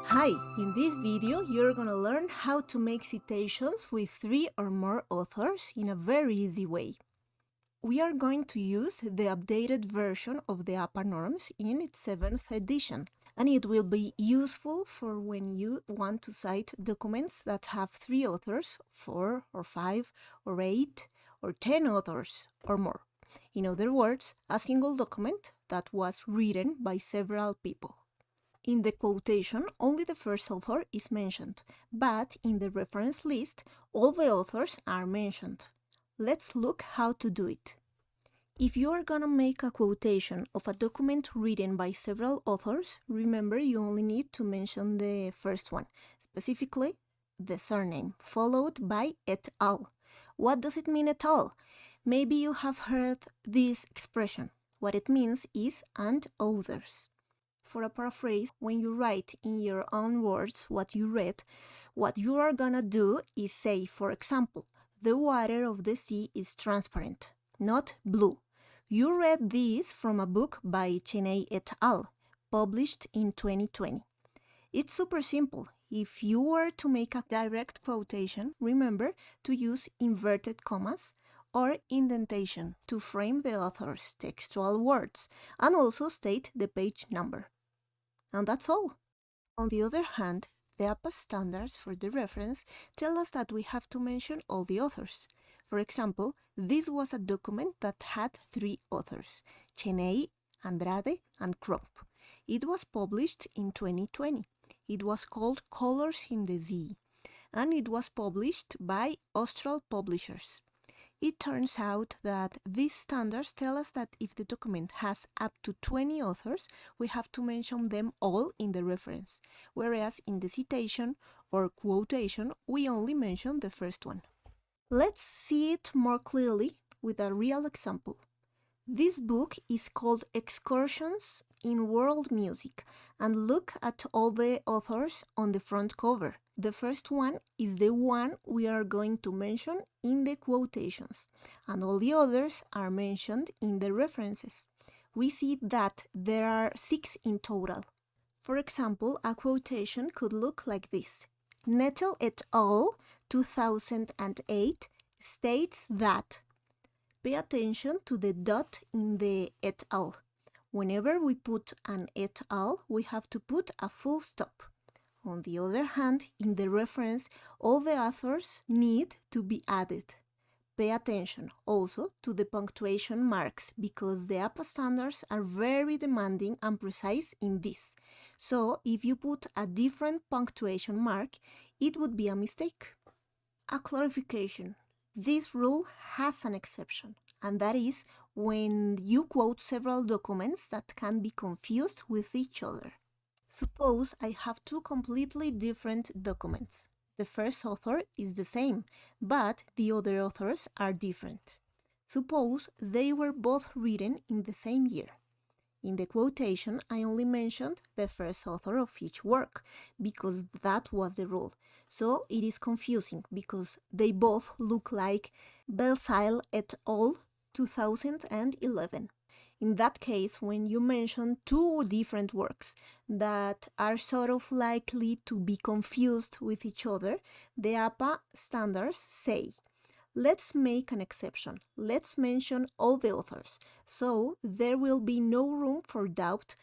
Hi, in this video you're gonna learn how to make citations with 3 or more authors in a very easy way. We are going to use the updated version of the APA norms in its 7th edition, and it will be useful for when you want to cite documents that have 3 authors, 4 or 5 or 8 or 10 authors or more. In other words, a single document that was written by several people. In the quotation, only the first author is mentioned, but in the reference list, all the authors are mentioned. Let's look how to do it. If you are gonna make a quotation of a document written by several authors, remember you only need to mention the first one, specifically the surname, followed by et al. What does it mean et al? Maybe you have heard this expression. What it means is and others. For a paraphrase, when you write in your own words what you read, what you are gonna do is say, for example, the water of the sea is transparent, not blue. You read this from a book by Cheney et al., published in 2020. It's super simple. If you were to make a direct quotation, remember to use inverted commas or indentation to frame the author's textual words and also state the page number. And that's all. On the other hand, the APA standards for the reference tell us that we have to mention all the authors. For example, this was a document that had 3 authors, Cheney, Andrade, and Crump. It was published in 2020. It was called Colors in the Sea, and it was published by Austral Publishers. It turns out that these standards tell us that if the document has up to 20 authors, we have to mention them all in the reference, whereas in the citation or quotation, we only mention the first one. Let's see it more clearly with a real example. This book is called Excursions in World Music, and look at all the authors on the front cover. The first one is the one we are going to mention in the quotations, and all the others are mentioned in the references. We see that there are 6 in total. For example, a quotation could look like this. Netl et al. 2008 states that. Pay attention to the dot in the et al. Whenever we put an et al, we have to put a full stop. On the other hand, in the reference, all the authors need to be added. Pay attention also to the punctuation marks because the APA standards are very demanding and precise in this. So if you put a different punctuation mark, it would be a mistake. A clarification. This rule has an exception, and that is when you quote several documents that can be confused with each other. Suppose I have 2 completely different documents. The first author is the same, but the other authors are different. Suppose they were both written in the same year. In the quotation, I only mentioned the first author of each work, because that was the rule. So it is confusing, because they both look like Belisle et al. 2011. In that case, when you mention 2 different works that are sort of likely to be confused with each other, the APA standards say, let's make an exception. Let's mention all the authors. So there will be no room for doubt.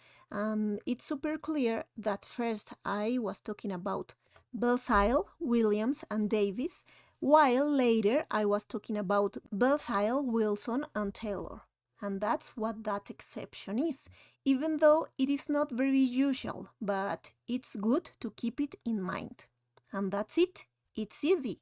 It's super clear that first I was talking about Belisle, Williams, and Davis, while later I was talking about Belisle, Wilson, and Taylor. And that's what that exception is, even though it is not very usual, but it's good to keep it in mind. And that's it. It's easy.